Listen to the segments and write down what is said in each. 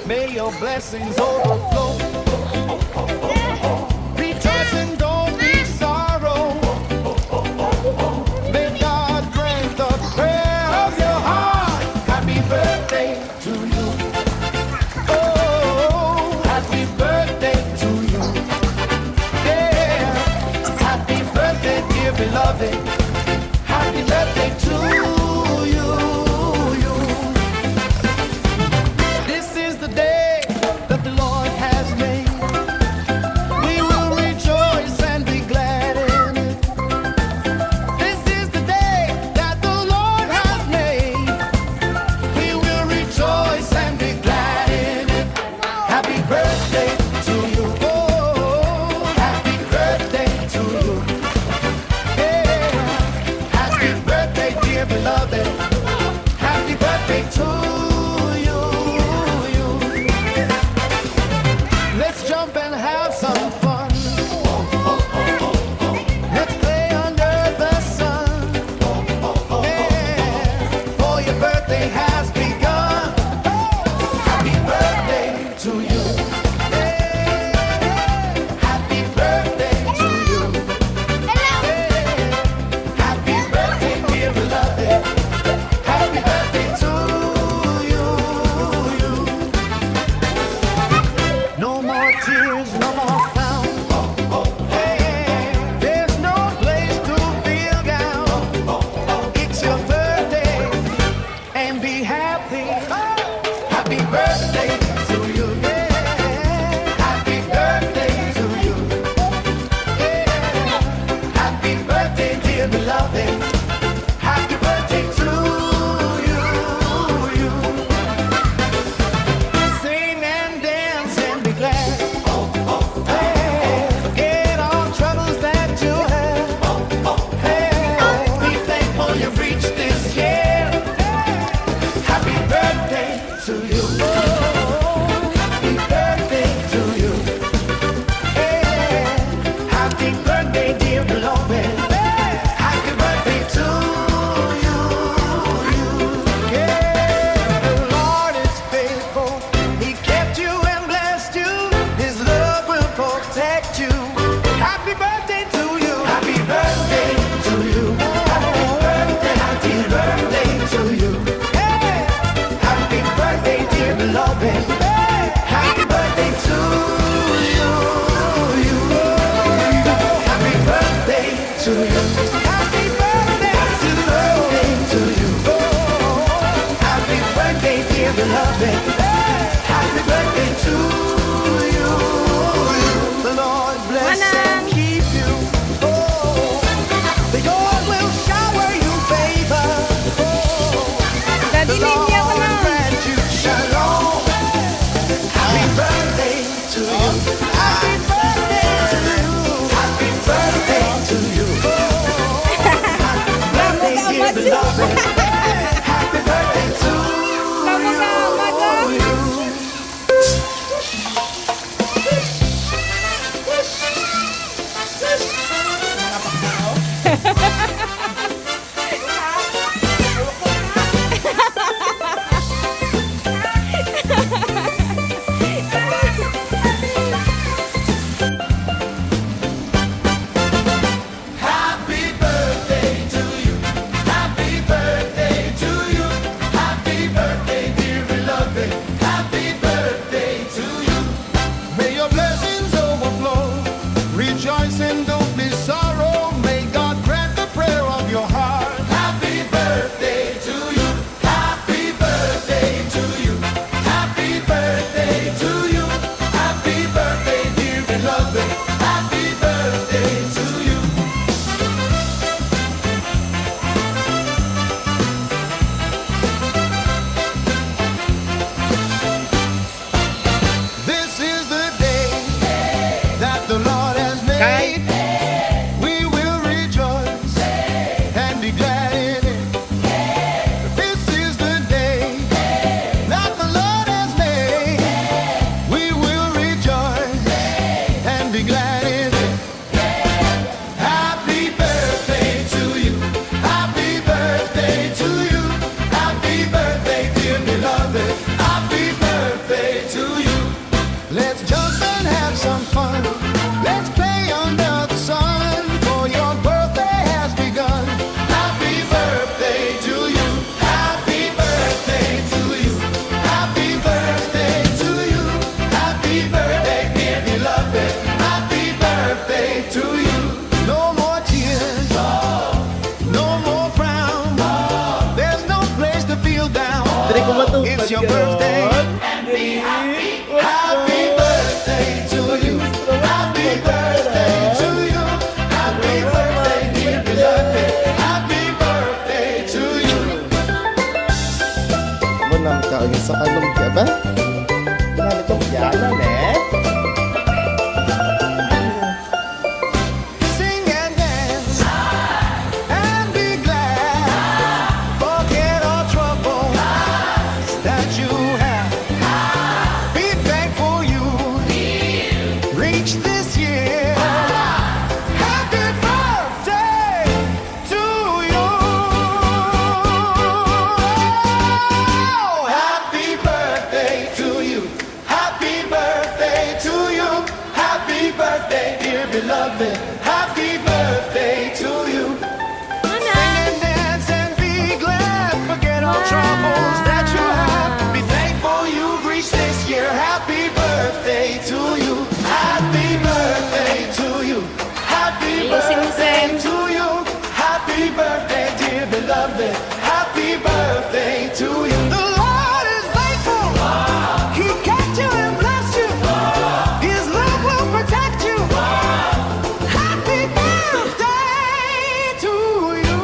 May your blessings overflow. Rejoice and don't be sorrow. May God grant the prayer of your heart. Happy birthday to you. Oh, happy birthday to you. Yeah, happy birthday, dear beloved. Happy birthday to you. This is the day that the Lord has made. We will rejoice and be glad in it. This is the day that the Lord has made. We will rejoice and be glad in it. Happy birthday to you. Oh, happy birthday to you. Yeah, happy birthday, dear beloved. Happy birthday to you. Let's jump and have some fun. Let's play under the sun. Yeah, for your birthday has begun. Happy birthday to you. Yeah, happy birthday to you. Yeah, happy birthday, dear beloved. Happy birthday to you. No more tears, no more frown. Hey, there's no place to feel down. It's your birthday, and be happy. Happy birthday to you. Yeah, happy birthday to you. Yeah, happy birthday, dear beloved. Happy birthday to you. Sing and dance and be glad. Hey, forget all troubles that you have. Hey, be thankful you've reached this year. Happy birthday to you. Happy birthday to you. Hey, happy birthday, dear beloved. Happy birthday to you. Yeah, the Lord is faithful. He kept you and blessed you. His love will protect you. Happy birthday to you. Happy birthday to you. Happy birthday to you. Hey, happy birthday, dear beloved. Happy birthday to you. Happy birthday to you. Happy birthday to you. Happy birthday, dear beloved. Happy birthday to you. The Lord bless and keep you. Oh, the Lord will shower you favor. Oh, the Lord will grant you shalom. Happy birthday to you. Happy birthday to you. Happy birthday to you. Happy birthday, dear beloved. Happy birthday to you. Happy birthday to you. Happy birthday to you. Happy birthday, dear beloved. Happy birthday to you. May your blessings overflow. Rejoice and don't be sorrow. May God grant the prayer of your heart. Happy birthday to you. Happy birthday to you. Happy birthday to you. Happy birthday, dear beloved. Happy birthday to you. This is the day that the Lord has made. We will rejoice and be glad in it. This is the day that the Lord has made. It's your birthday. Happy birthday to you. Happy birthday to you. Happy birthday, dear beloved. Happy birthday to you. Menang kau yang sekalung apa? Nah, itu jalan Sing and dance and be glad. Forget all troubles that you have. Be thankful you reached this year. Happy birthday to you. Happy birthday to you. Happy birthday to you. Happy birthday, dear beloved. Happy birthday to you. Sing and dance and be glad. Forget all troubles that you have. Be thankful you've reached this year. Happy birthday to you. Happy birthday to you. Happy birthday to you. Happy birthday, dear beloved. Happy birthday to you. The Lord is faithful. He kept you and blessed you. His love will protect you. Happy birthday to you.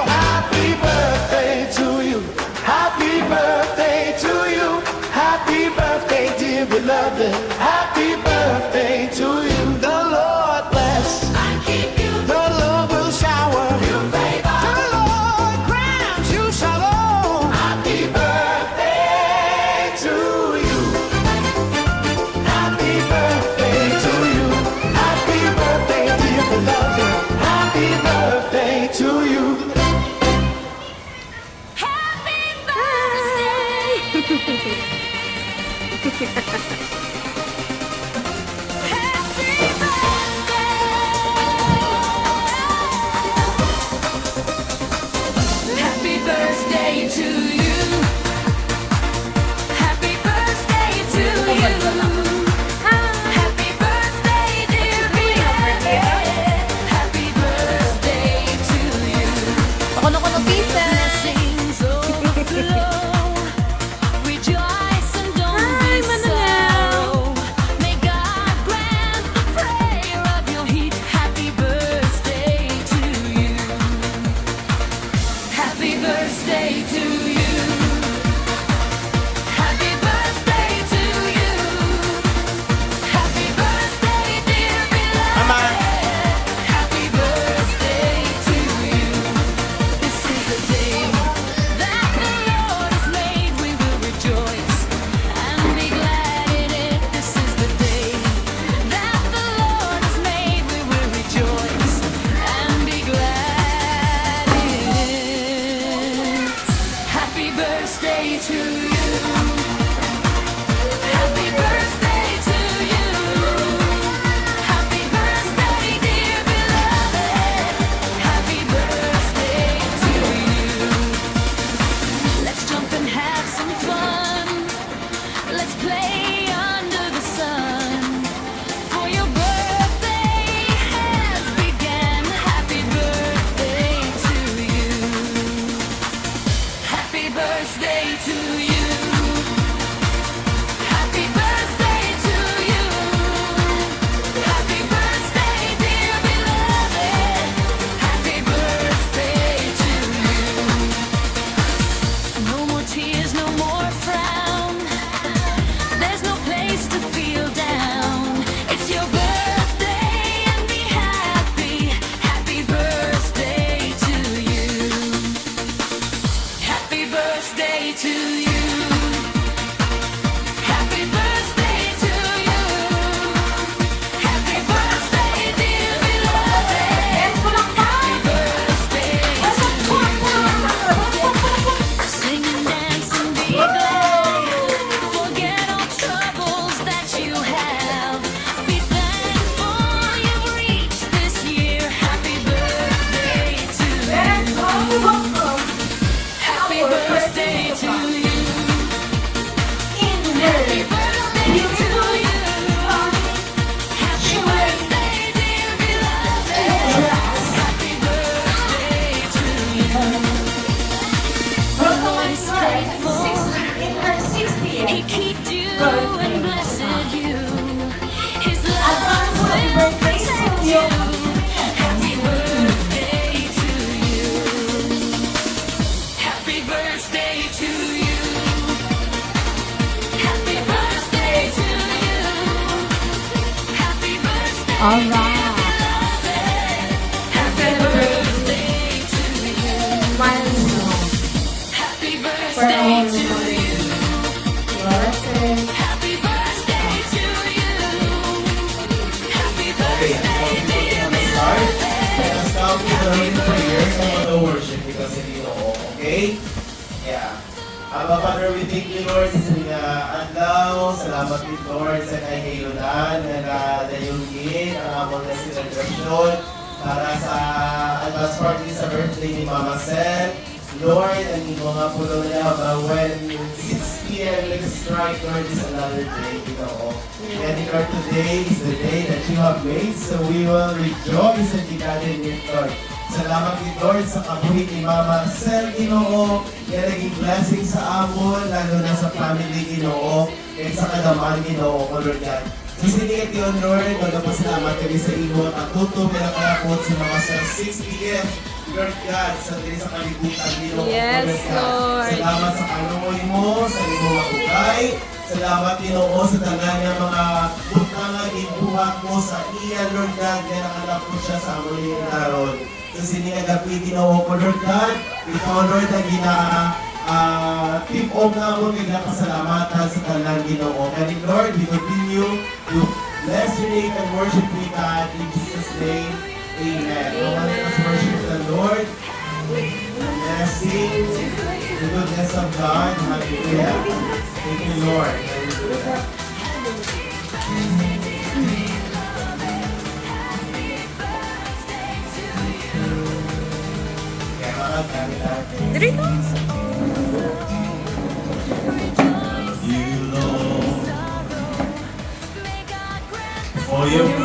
Happy birthday to you. Happy birthday to you. Happy birthday, dear beloved. Happy birthday to you. The Lord bless. The Lord will shower. The Lord grant you shalom. Happy birthday to you. Happy birthday to you. Happy birthday, dear beloved. Happy birthday to you. Happy birthday. Happy birthday. Happy birthday to you. Happy birthday to you. Happy birthday, dear beloved. Happy birthday to you. Kono-kono pieces. Blessings overflow. Rejoice and don't be sorrow. May God grant the prayer of your heart. Happy birthday to you. Happy birthday to you. Happy birthday to you. Happy birthday, dear beloved. Happy birthday to you. This is the day that the Lord has made. We will rejoice and be glad in it. This is the day that the Lord has made. We will rejoice and be glad in it. Happy birthday to you. Happy birthday to you. Happy birthday, dear beloved. Happy birthday to you. Let's jump and have some fun. Let's play under the sun. For your birthday has begun. Happy birthday to you. Happy birthday to you. Happy birthday to you. Happy birthday, dear beloved. Happy birthday to you. No more tears, no more frown. There's no place to feel down. It's your birthday and be happy. Happy birthday to you. Happy birthday to you. Happy birthday to you. Happy birthday, dear beloved. Happy birthday to you. Sing and dance and be glad. Forget all troubles that you have. Be thankful you've reached this year. Happy birthday to you. Happy birthday to you. birthday to you. Happy birthday to you. Happy birthday. Alright. Happy birthday to you. Happy birthday to you. Happy birthday to you. Happy Okay, birthday, I'm start. Let us now be the early prayers and want to worship because hindi oo, okay? Yeah. Aba Father, we thank you, Lord, sa mga adlaw. Salamat din, Lord, sa kahiyunan na dayungin ang among na celebration para sa advance party sa birthday ni Mama Seth. Lord, ang imo nga pulo niya ba when 6 p.m. let's strike, Lord, is another day, Ginoo. And Lord, today is the day that you have made, so we will rejoice and be glad in it, Lord. Salamat din, Lord, sa kabuhi ni Mama Seth, Ginoo. Yan naging blessing sa amon, lalo na sa family, Ginoo, and sa kadaman, Ginoo, O Lord God. So sinigat yun, Lord, magpasalamat kami sa imo at tuto, pinakayakot sa mga sa 6 p.m. Lord God, sa diri sa kalibutan, Ginoo, Yes, Lord. Salamat sa kaluoy mo, sa imo mga ukay. Salamat, Ginoo, sa tanan ng mga butangan ibuhat mo sa iya, Lord God, kaya nakalapot siya sa amon ni Naron. Kasi niyagapi, Ginoo ko, Lord God, ikaw, Lord, ang tip-off na mo, nagpasalamatan sa tanan, Ginoo. And Lord, we continue to bless your name and worship you, God, in Jesus' name. Amen. Let us worship the Lord. Blessing the goodness of God. Hallelujah. Thank you, Lord. Hallelujah. Kaya mga gamit natin. Dito. You, Lord, for your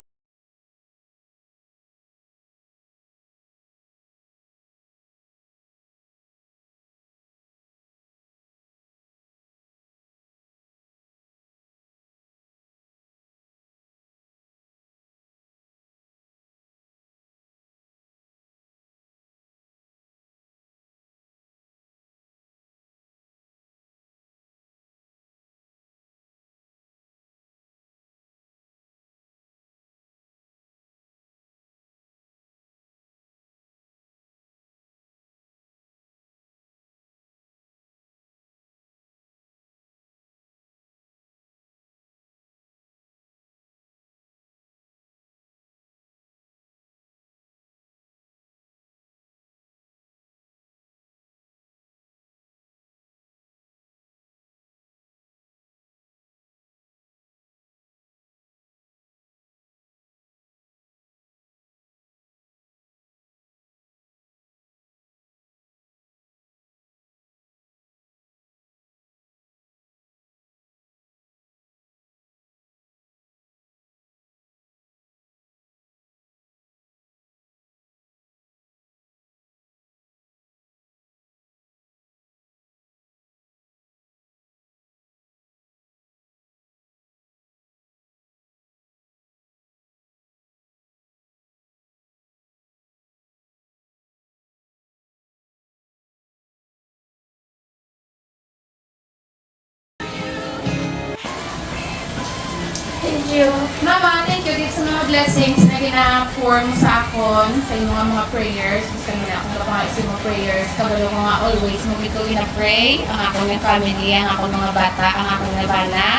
Thank you. Mama, thank you dito sa mga blessings na gina-pour mo sa akon sa inyong mga prayers. Gusto mo na akong kapangay sa mga prayers. Kabalo ko nga always mo ito gina-pray. Ang akong mga family, ang akong mga bata, ang akong nabana.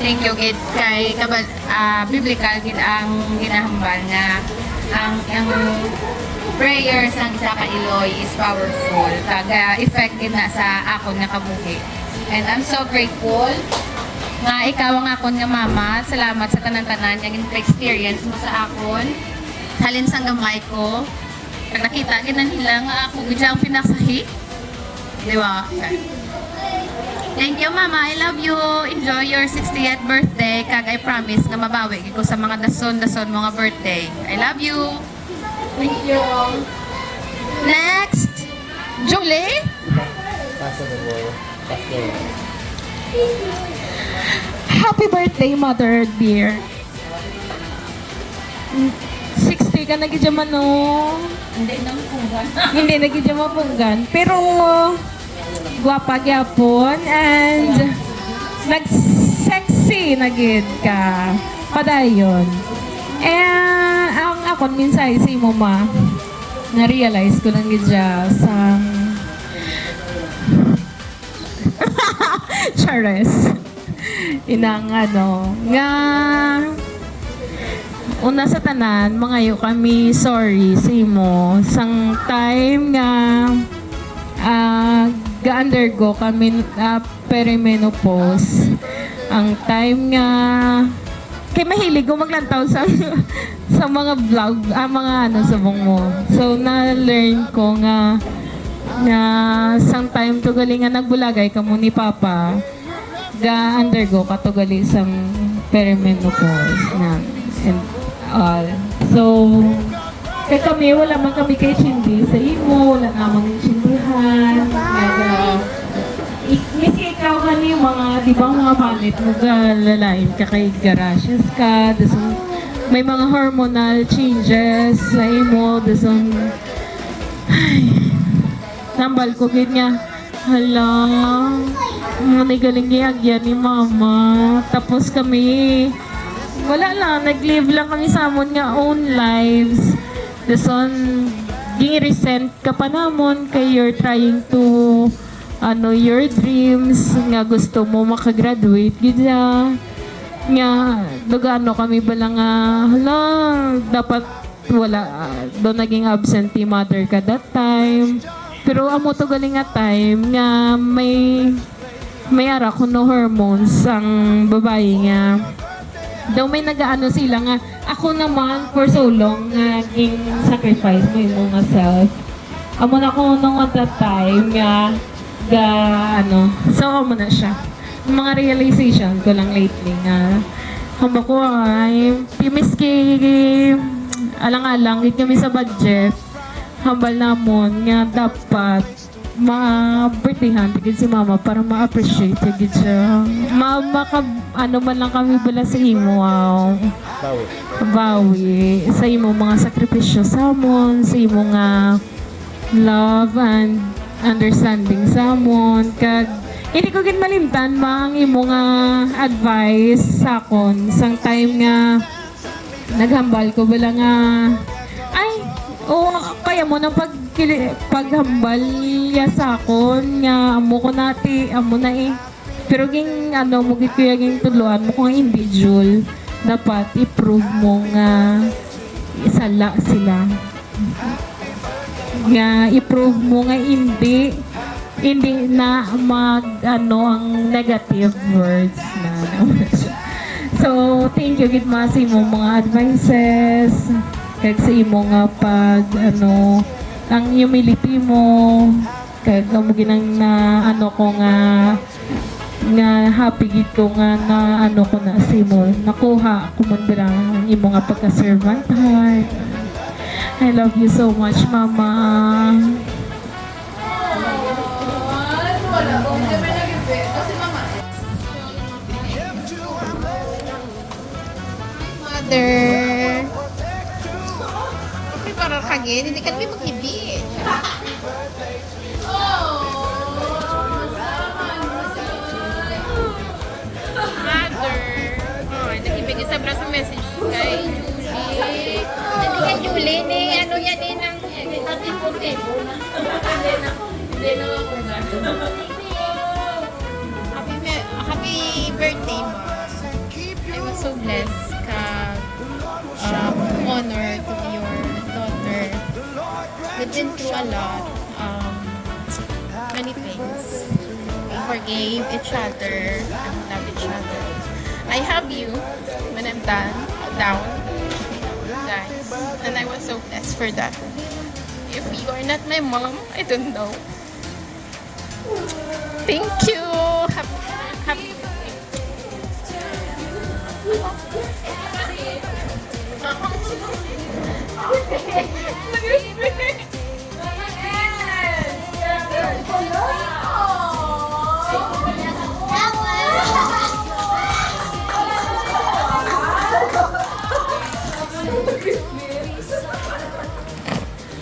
Thank you gid kay biblical gid ang ginahambal nga ang prayers ng isa ka Iloy is powerful. Kag effective na sa akon nga kabuhi. And I'm so grateful nga ikaw ang akon nga mama. Salamat sa tanan-tanan nga experience mo sa akon. Halin sang gamay ko. Pag nakita gid nila nga ako gid ang pinakasahi. Di ba? Thank you, Mama. I love you. Enjoy your 60th birthday. Kag I promise nga mabawi gid ko sa mga dason-dason mga birthday. I love you. Thank you. Next, Julie. Pass the ball. Pass the ball. Happy birthday, mother dear. 60 ka na gidya man, no? Hindi nang punggan. Hindi na gidya mapunggan. Pero, gwapa gyapon and nag-sexy na gid ka. Padayon. Ang akon minsan si mo ma na-realize ko lang gid siya sa Chares. Inang nga una sa tanan, mangayo kami sorry sa imo. Sang time nga ga-undergo kami perimenopause. Ang time nga kay mahilig ko maglantaw sa sa mga vlog, mga sabong mo. So na-learn ko nga sang time to gali nga nagbulagay kamo ni Papa ga-undergo ka to gali sang perimenopause na and all. So kay kami, wala man kami kay Chindi sa imo, wala naman yung Chindihan. Miski ikaw kani mga, di ba mga panit mo lalain ka kay garashes ka, may mga hormonal changes sa imo, nambal ko gid nga, hala, galing giagyan ni mama. Tapos kami, wala lang, nag-live lang kami sa amon nga own lives. Ging-resent ka pa namon kay you're trying to your dreams nga gusto mo makagraduate gidya nga dugano kami bala nga hala dapat wala do naging absentee mother ka that time pero amo to galing nga time nga may ara ko no hormones ang babae nga daw may nagaano sila nga ako naman for so long naging sacrifice mo yung mga self. Amo na ko nung at that time nga so amo na siya. Yung mga realization ko lang lately nga hamba ko ay miski alang-alang gid kami sa budget hambal namon nga dapat ma-birthdayhan gid si mama para ma-appreciate gid siya. Man lang kami bala sa imo. Bawi. Sa imo mga sakripisyo sa amon, sa imo nga love and understanding sa amon. Kag hindi ko gid malimtan mang imo nga advice sa akon sang time nga naghambal ko bala nga kaya mo nang paghambal ya sa akon nga amo ko nati amo na pero ging mo gikuya ging tudloan mo kung individual dapat i-prove mo nga isala sila nga i-prove mo nga hindi na ang negative words na so thank you gid mas mo mga advices kag sa imo nga pag ang humility mo kag amo ginang na ko nga happy gid ko nga na ko na sa imo nakuha ko man ang imo nga pagka-servant heart. I love you so much mama. Mother. Para kagin, hindi kami mag-ibig. Mother. Nag-ibig sa braso message kay Julie. Hindi ka Julie, ni yan ng tipo-tipo. Hindi na ako happy birthday, Ma. I was so blessed honored to be your daughter. We've been through a lot, many things. We forgave each other and loved each other. I have you when I'm down, guys, and I was so blessed for that. If you are not my mom, I don't know. Thank you. Happy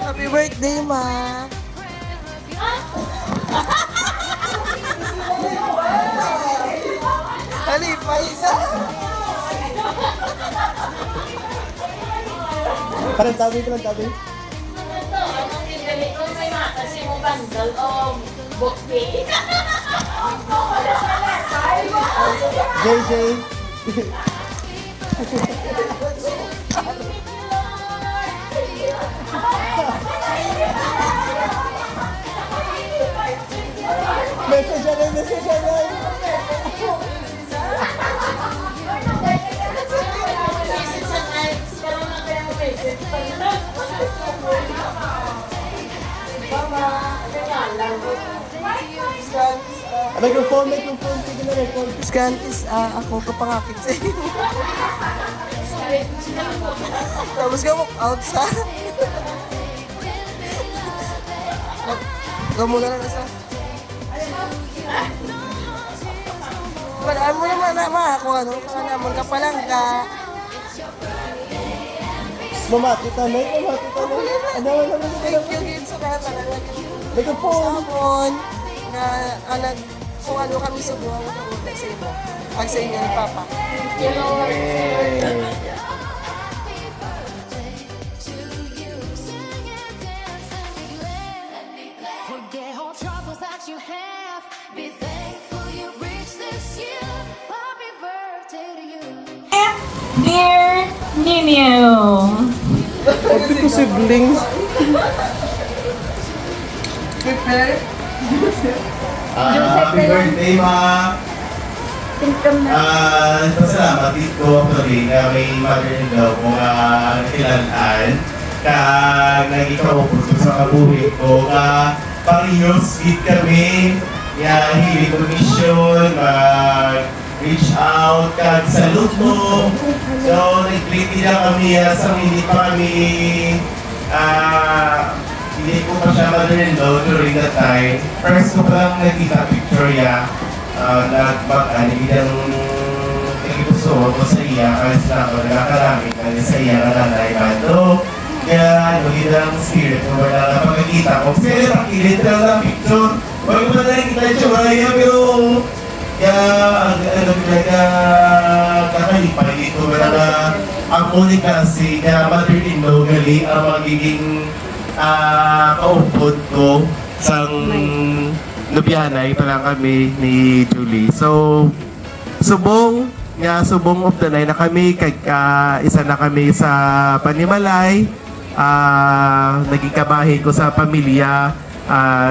Happy birthday, Ma! Parang tabi ko lang, tabi. Ito, anong ginamit mo? May kasi mo bandal o bouquet? JJ. Message alay, message alay. Microphone, microphone. Sige na record. Scan is ako kapangakit sa iyo. Tapos ka walk out sa... Gamula na sa... Walaan mo naman na kung ano. Kung naman ka palang ka. Mamati tanay, mamati tanay. Ano, Thank you din sa mga talaga. microphone. Sapon na anak kung ano kami subuhan mo ng utay sa inyo. Pag sa inyo ni Papa. Forget all troubles that you have. Be thankful you reached this year. Happy birthday to you. Dear Nino, Happy ko siblings. Happy birthday, ma! Pasalamat dito actually na may mother-in-law ko nga kilalaan ka nagikaupo sa kabuhi ko ka parehas gid kami hili ko mission reach out kag salute mo so nag-click lang kami sa hindi pa kami hindi ko pa siya mother-in-law during that time. First ko pa lang nakita picture niya. Nagbilang nagpuso ko sa iya. Kasi na ako nagkakaramit na sa iya na nanay bando. Kaya bilang spirit ko wala na pagkakita ko. Pero nakilit lang na picture. Huwag ko pa na nakita yung chumaya pero kaya talaga kakalipay dito. Wala na ang unik kasi kaya mother-in-law galing ang magiging kaupod ko sang nubyanay pa lang kami ni Julie. So, subong of the night na kami, isa na kami sa Panimalay, naging kabahin ko sa pamilya,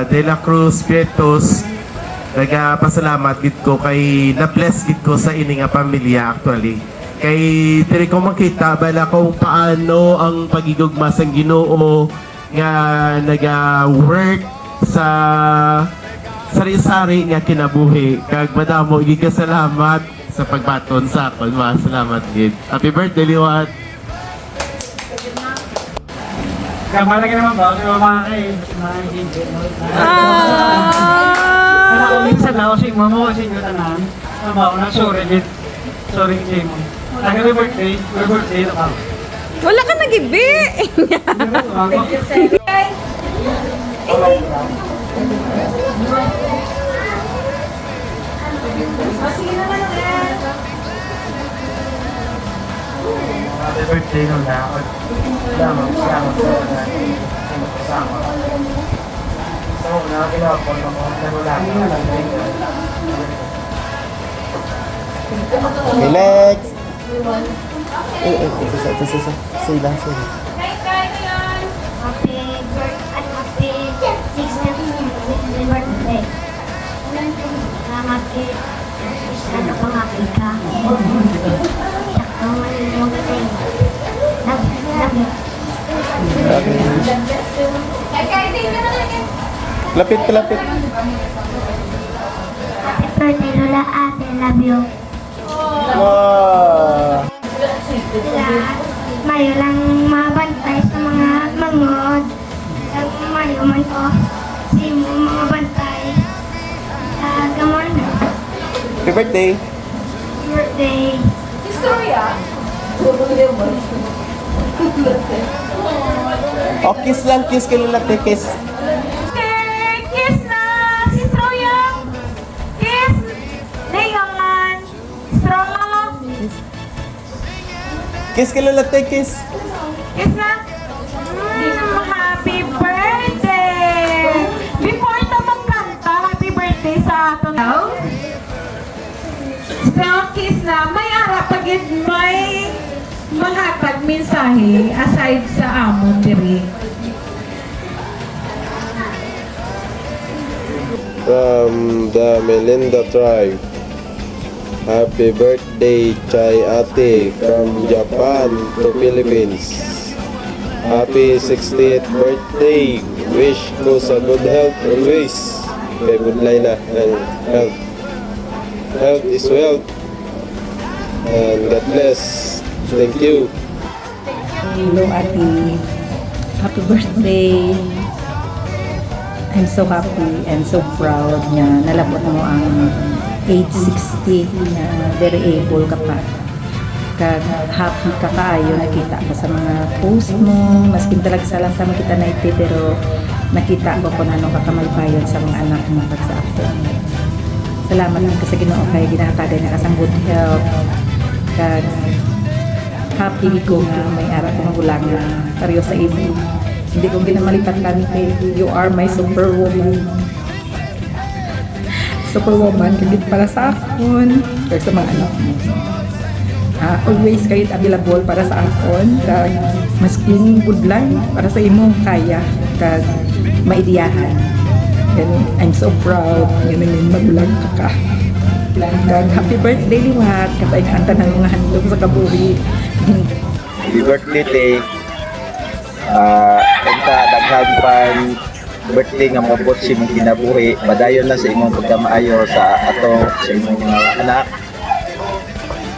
De La Cruz, Pietos, nagpasalamat gid ko kay na-bless gid ko sa ining nga pamilya actually. Kay diri ko makita bala kung paano ang pagigugma sang Ginoo nga naga-work sa sari-sari nga kinabuhi. Kag madamo gid salamat sa pagbaton sa akon. Salamat gid. Happy birthday Liwat. Kamala ka naman ba? Kasi mga kayo, mga hindi. Kaya kung minsan ako si mama kasi yung tanan, nabaw na sorry gid. Sorry kay mo. Happy birthday na ka. Wala ka nag-ibi! Happy birthday nung lakot. Salamat sa kasama. So, nakakilapon ako. Nagulaki na lang. Okay, next. Isa. Sila. Happy birthday. Salamat kay ano pang Africa. Sakto man mo galing. Lapit. Happy birthday Lola Ate, love you. Wow. Mayo lang mabantay sa mga mangod. Mayo man ko. Si mo mga bantay. Gamon. Happy birthday. Birthday. Oh, kiss lang, kiss ka lang natin, kiss. Kiss na! Si Stroyang! Kiss! Leon! Strong! Kiss ka lang natin, kiss. Kiss na! Sa case na may ara pagid may mahatag mensahe aside sa amon diri. From the Melinda tribe. Happy birthday, Chay Ate, from Japan to Philippines. Happy 60th birthday. Wish ko sa good health always. Kay good Laila and health. Health is wealth. And God bless. Thank you. Hello, Ate. Happy birthday. I'm so happy and so proud na nalabot mo ang age 60 na very able ka pa. Happy ka kaayo, nakita ko sa mga post mo, maskin talaga sa lang sa makita na iti, pero nakita ko kung ano kakamalpayon sa mga anak mo pag sa ako. Salamat lang ka sa Ginoo kay ginatagay na kasang good health. Kag happy ko nga may ara ko magulang na karyo sa imo. Hindi ko ginamalipat kami kay you are my superwoman. Superwoman, kagit para sa akon, or sa mga anak mo. Always kayo available para sa akon, kag masking budlan para sa imong kaya, kag maidiyahan. And I'm so proud, yun yung magulang ka. Kag happy birthday liwat, katay nga ang ng mga handog sa kabuhi. Happy birthday, Tay. Enta daghan pan birthday nga mabot si mong kinabuhi. Padayon na sa imong pagkamaayo sa ato sa imong mga anak.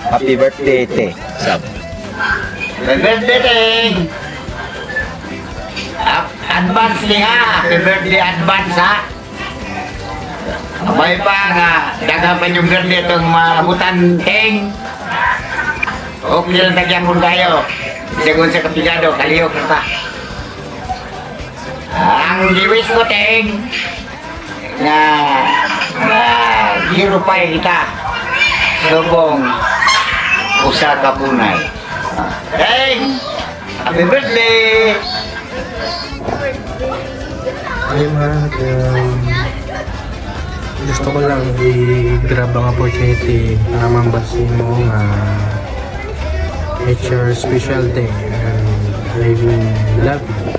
Happy birthday, Tay. Happy birthday, Tay. Advance nga. Happy birthday advance ha. Abay pa nga daghang pa yung birthday itong maabutan, Ting. Okay lang nagyakon kayo. Sigun sa kapigado, kaliyo ka pa. Ang giwis ko, Ting, na hero pa kita. Subong usa ka punay. Ting, happy birthday! Ay mahal, gusto ko lang i-grab ang opportunity na mambasin mo nga it's your special day and I will love you.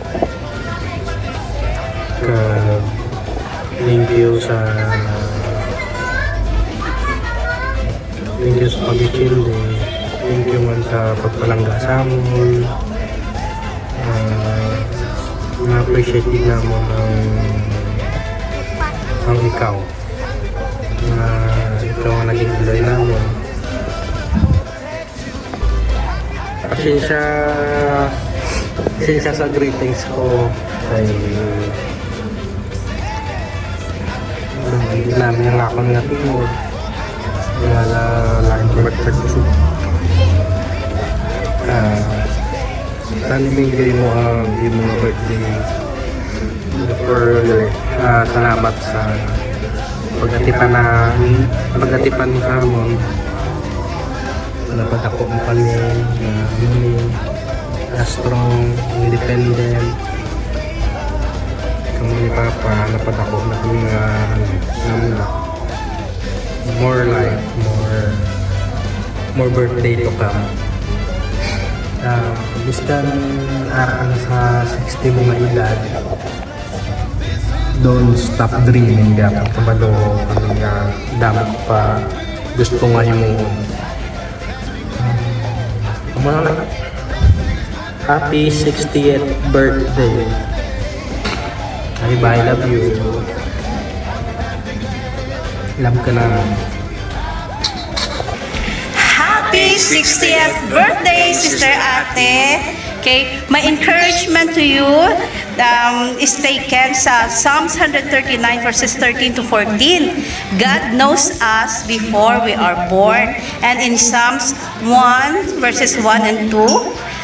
Thank you sa pag-chill day. Thank you man sa pagpalangga sa amon. Na-appreciate din naman ang ikaw na ikaw ang naging buloy naman. Pasensya sa greetings ko ay hindi namin ang ako nga tingod wala lain ko magpagpuso tanimigay mo ang mga birthday for salamat sa pagatipan mo sa amon. Dapat ako ang kami strong, independent. Kami ni Papa, dapat ako na kami more life, more birthday to come. Bistan araan sa 60 mo nga edad, don't stop dreaming. Dapat kabalo kami nga dapat pa gusto nga yung happy 60th birthday. I love you. Love ka na. Happy 60th birthday, Sister Ate. Okay, my encouragement to you is taken sa Psalms 139 verses 13 to 14. God knows us before we are born. And in Psalms 1 verses 1 and 2,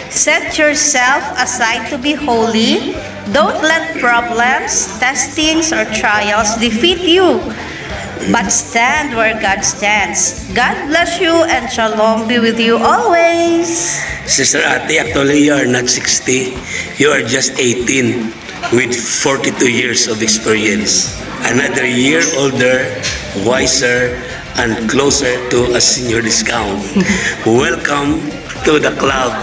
set yourself aside to be holy. Don't let problems, testings, or trials defeat you, but stand where God stands. God bless you and shalom be with you always. Sister Ate, actually you are not 60. You are just 18 with 42 years of experience. another year older, wiser, and closer to a senior discount. Welcome to the club.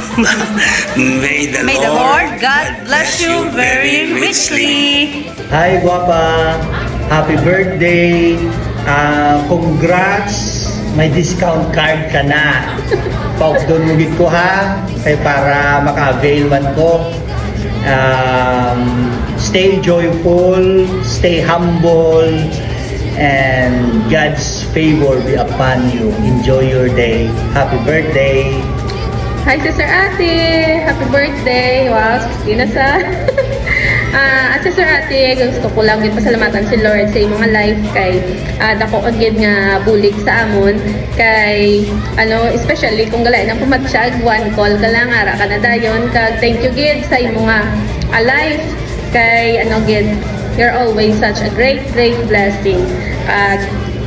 May the Lord God bless you very richly. Hi, guwapa. Happy birthday. Congrats. May discount card ka na. Paugdon-mugit ko ha. Kaya para maka-avail man ko. Stay joyful, stay humble, and God's favor be upon you. Enjoy your day. Happy birthday. Hi, Sister Ate! Happy birthday! Wow, 60 na sa... Sister Ate, gusto ko lang pasalamatan si Lord sa imong life kay dako agad nga bulig sa amon kay especially kung galain ang pumatsyag, one call ka lang ara ka na dayon kag thank you gid sa imong life kay gid you're always such a great blessing.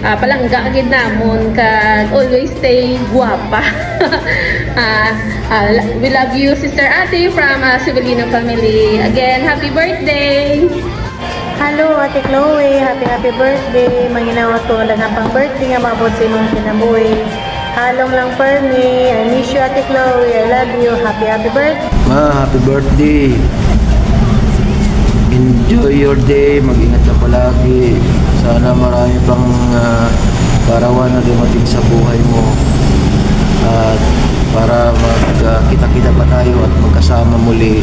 Palangga agad namon kag always stay guwapa. We love you, Sister Ate from Sibilino family. Again, happy birthday! Hello, Ate Chloe. Happy birthday. Manginawa to lang ang pang birthday nga mabot sa imong kinabuhi. Halong lang for me. I miss you, Ate Chloe. I love you. Happy birthday. Happy birthday. Enjoy your day. Mag-ingat ka palagi. Sana marami pang parawan na dumating sa buhay mo. At para magkita-kita pa tayo at magkasama muli.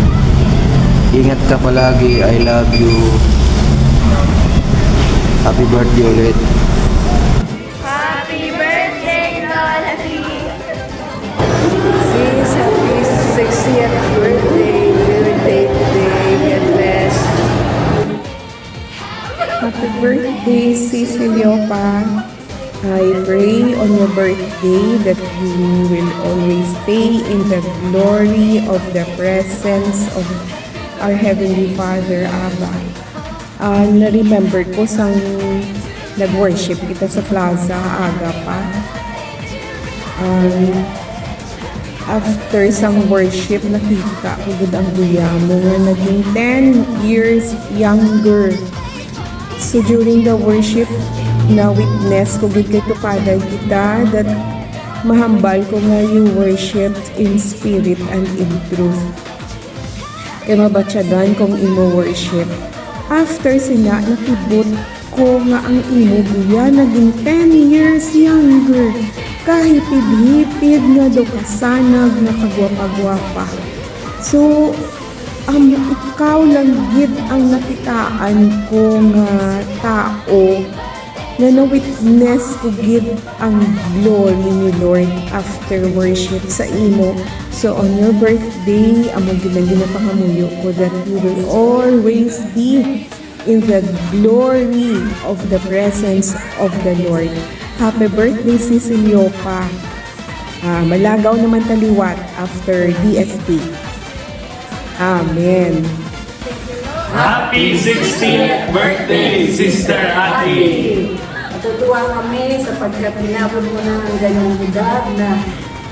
Ingat ka palagi. I love you. Happy birthday ulit. Happy birthday, Lola! Sis, happy 60th birthday. Birthday today. Get blessed. Happy birthday, Sis Iliopa. I pray on your birthday that you will always stay in the glory of the presence of our Heavenly Father, Abba. Na-remember ko sang nag-worship kita sa plaza, aga pa. After sang worship, nakita ko gud ang guya mo nga naging 10 years younger. So during the worship, na-witness ko gud kay tupada kita that mahambal ko nga you worshiped in spirit and in truth. Kaya mabatyagan kong imo worship. After sila, nakibot ko nga ang imo guya naging 10 years younger. Kahipid-hipid nga do kasanag na kagwapa-gwapa. So, ikaw lang gid ang nakitaan ko nga tao na na-witness ko gid ang glory ni Lord after worship sa imo. So on your birthday, amo ginapangamuyo ko that you will always be in the glory of the presence of the Lord. Happy birthday, Sis Iliopa. Malagaw naman taliwat after DSP. Amen. Happy 60th birthday, Sister Ate! Natutuwa kami sapagkat pinabot mo na ang ganyang edad na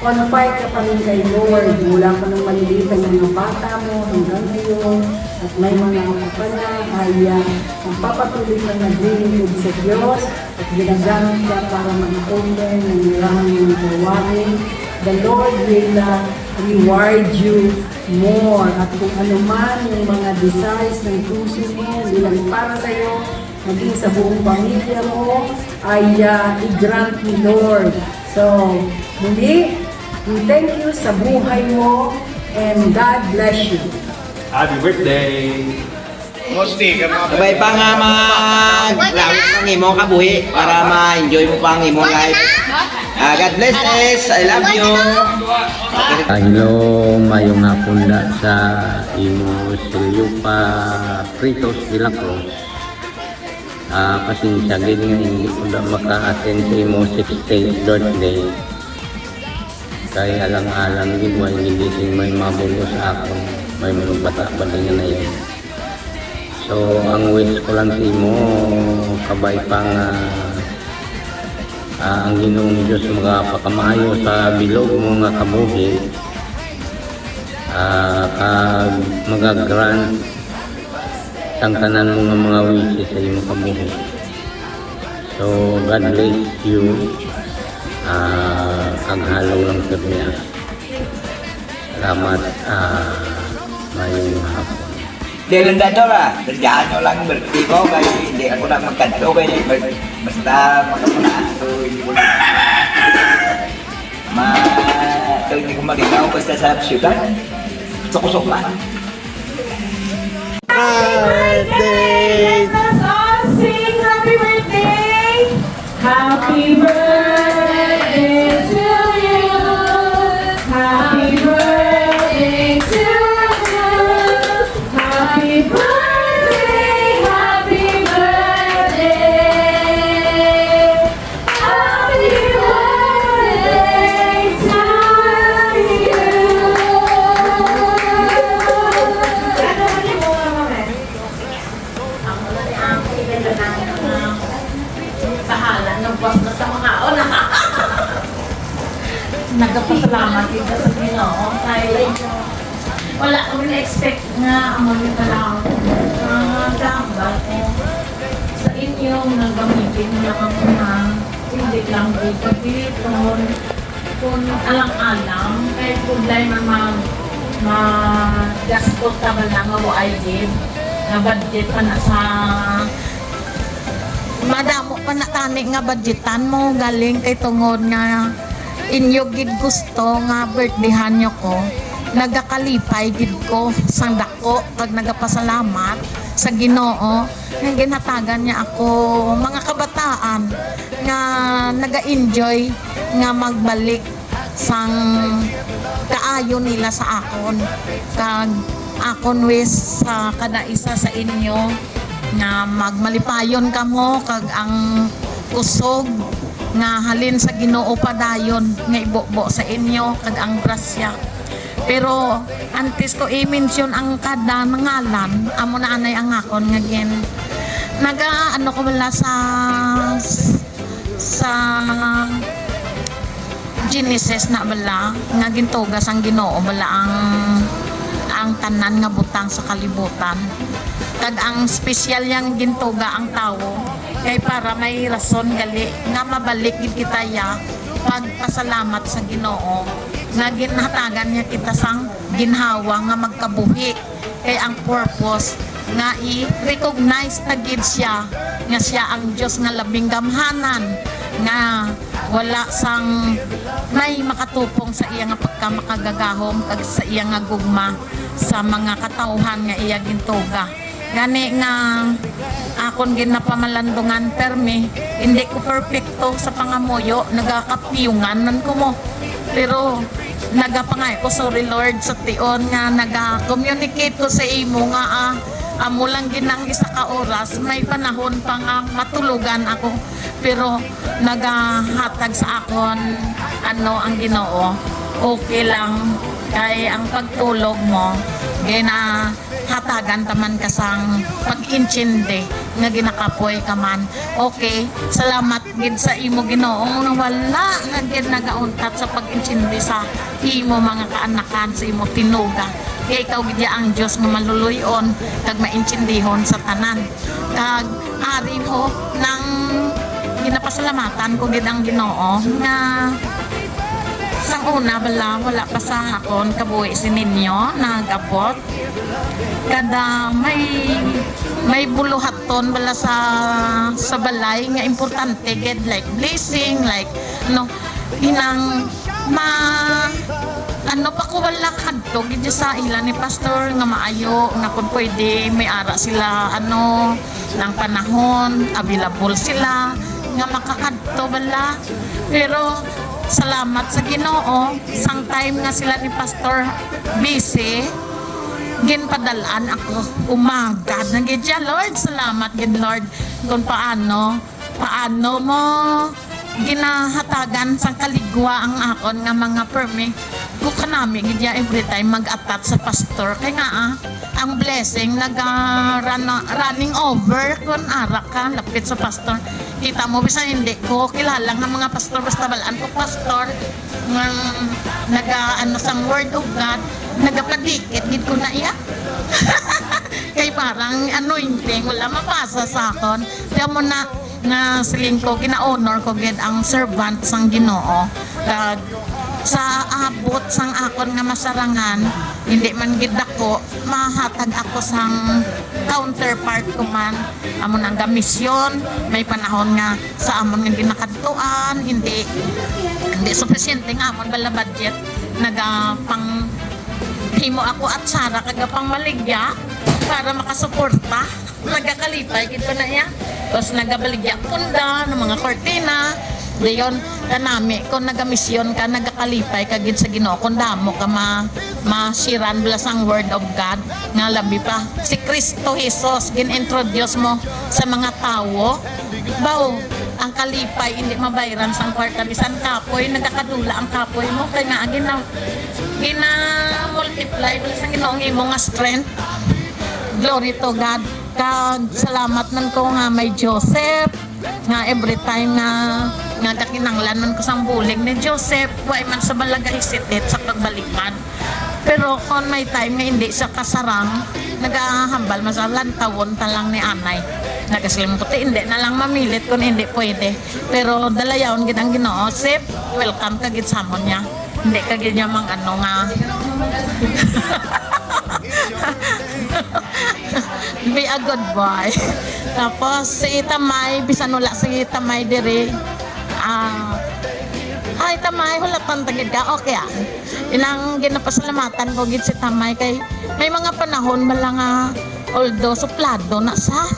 on fire ka pa rin kay Lord. Mula pa ng maliliit ang mga bata mo hanggang ngayon at may mga kapana ay magpapatuloy ka na din sa Diyos at ginagamit ka para mag-open ng maraming mga gawain. The Lord will reward you more at kung ano man yung mga desires ng puso mo, hindi lang para sa'yo, maging sa buong pamilya mo, ay i-grant ni Lord. So, muli, we thank you sa buhay mo and God bless you. Happy birthday! Sabay pa nga mag-lawit ng imong kabuhi para ma-enjoy mo pa ang imong life. God bless us. I love you. Hello, mayong hapon na sa imo Siliopa Fritos de la Cruz. Pasensya gid nga hindi ko na maka-attend sa imo 60th birthday. Kaya alang-alang gid wa hindi may mabulo sa akon. May mga bata pa din na yun. So, ang wish ko lang sa imo, kabay pang ang Ginoong Diyos magpakamayo sa bilog mo nga kabuhi. Mag-grant ang tanan mo nga mga wishes sa imo kabuhi. So, God bless you. Ang halaw lang sir niya. Salamat mayong hapon. Di lang dato lah, kerjaan nyo lang berarti ko kaya hindi ako na magkanto kaya basta makapunaan to hindi ko na hindi ko malinaw basta sa syutan kusok-kusok man. Birthday! Let's all sing happy birthday! Happy birthday to you! Happy birthday to you! Happy birthday! Happy birthday! Happy birthday to Sahala ng boss na sa mga ola. Nagpasalamat dito sa Ginoo kay wala kami na-expect nga amami pala gambal ko sa inyong nagamitin na ako na hindi lang dito kung alang-alang kay kulay na mag-gastos ka ba lang ako ay din na budget pa na sa Madamo pa na tani nga budgetan mo galing kay tungod nga inyo gid gusto nga birthdayhan nyo ko. Nagakalipay gid ko sang dako pag nagapasalamat sa Ginoo nga ginhatagan niya ako mga kabataan nga naga-enjoy nga magbalik sang kaayo nila sa akon kag akon wis sa kada isa sa inyo nga magmalipayon kamo kag ang usog nga halin sa Ginoo padayon nga ibobo sa inyo kag ang grasya. Pero antes ko i-mention ang kada ngalan amo na anay ang akon nga gin naga ano ko wala sa Genesis na bala nga gintugas ang Ginoo bala ang tanan nga butang sa kalibutan. Kag ang special yang gintuga ang tawo kay para may rason gali nga mabalik gid kita ya pagpasalamat sa Ginoo nga ginhatagan niya kita sang ginhawa nga magkabuhi kay ang purpose nga i-recognize na gid siya nga siya ang Dios nga labing gamhanan nga wala sang may makatupong sa iya nga pagkamakagagahom kag sa iya nga gugma sa mga katawhan nga iya gintuga. Gani nga akon ginapamalandungan permi hindi ko perfecto sa pangamuyo nagakapiyungan man ko mo pero nagapangay ko sorry Lord sa tion nga naga-communicate ko sa imo nga amo lang ginang isa ka oras may panahon pa nga matulugan ako pero nagahatag sa akon ano ang Ginoo okay lang kay ang pagtulog mo gina hatagan taman kasang pag-intindi nga ginakapoy ka man. Okay, salamat gid sa imo Ginoo nga wala nga gid nagauntat sa pag-intindi sa imo mga kaanakan sa imo tinuga. Kay ikaw gid ang Dios nga maluluyon kag maintindihon sa tanan. Kag ari mo nang ginapasalamatan ko gid ang Ginoo nga sang una wala pa sa akon kabuhi si ninyo nagabot kada may buluhaton bala sa balay nga importante get like blessing like no inang ano pa ko wala kadto gid sa ila ni pastor nga maayo nga kun pwede may ara sila ano ng panahon available sila nga makakadto bala pero salamat sa Ginoo sang time nga sila ni pastor busy ginpadalaan ako umaga nagid siya Lord salamat gid Lord kung paano mo ginahatagan sang kaligwa ang akon nga mga permi ko kanami gid ya every time mag-attach sa pastor kay nga ang blessing running over kun ara ka lapit sa pastor kita mo bisan hindi ko kilala nga mga pastor basta balaan ko pastor nga naga sang word of God nagapadikit gid ko na iya kay parang anointing wala mapasa sa akon kaya mo na nga siling ko gina-honor ko gid ang servant sang Ginoo. Kag sa abot sang akon nga masarangan, hindi man gid ako mahatag ako sang counterpart ko man amon ang gamisyon. May panahon nga sa amon nga ginakadtuan, hindi sufisyente nga amon bala budget pang himo ako at Sara kaga pang maligya para makasuporta. Nagakalipay gid ko na iya. Tapos nagabaligya punda ng mga kortina. Dayon kanami kung nagamisyon ka nagakalipay ka gid sa Ginoo kun damo ka masiran blas ang word of God nga labi pa si Kristo Jesus gin-introduce mo sa mga tao. Baw ang kalipay hindi mabayaran sang kwarta bisan kapoy nagakadula ang kapoy mo kay nga gina multiply blas ang Ginoo imo nga strength. Glory to God. Kag salamat man ko nga may Joseph nga every time nga kakinanglan man ko sang bulig ni Joseph way man sa balaga hisitit sa pagbalikan. Pero kung may time nga hindi siya kasarang nagahambal man sa lantawon talang ni anay nagaslim puti hindi na lang mamilit kung hindi pwede. Pero dalayaon gid ang Ginoo. Sip, welcome ka gid sa amon niya. Hindi ka gid niya mang ano nga be a good boy. Tapos si Tamay bisan wala si Tamay diri ay Tamay hulatan tagid ka okay inang ginapasalamatan ko gid si Tamay kay may mga panahon bala nga although suplado na sa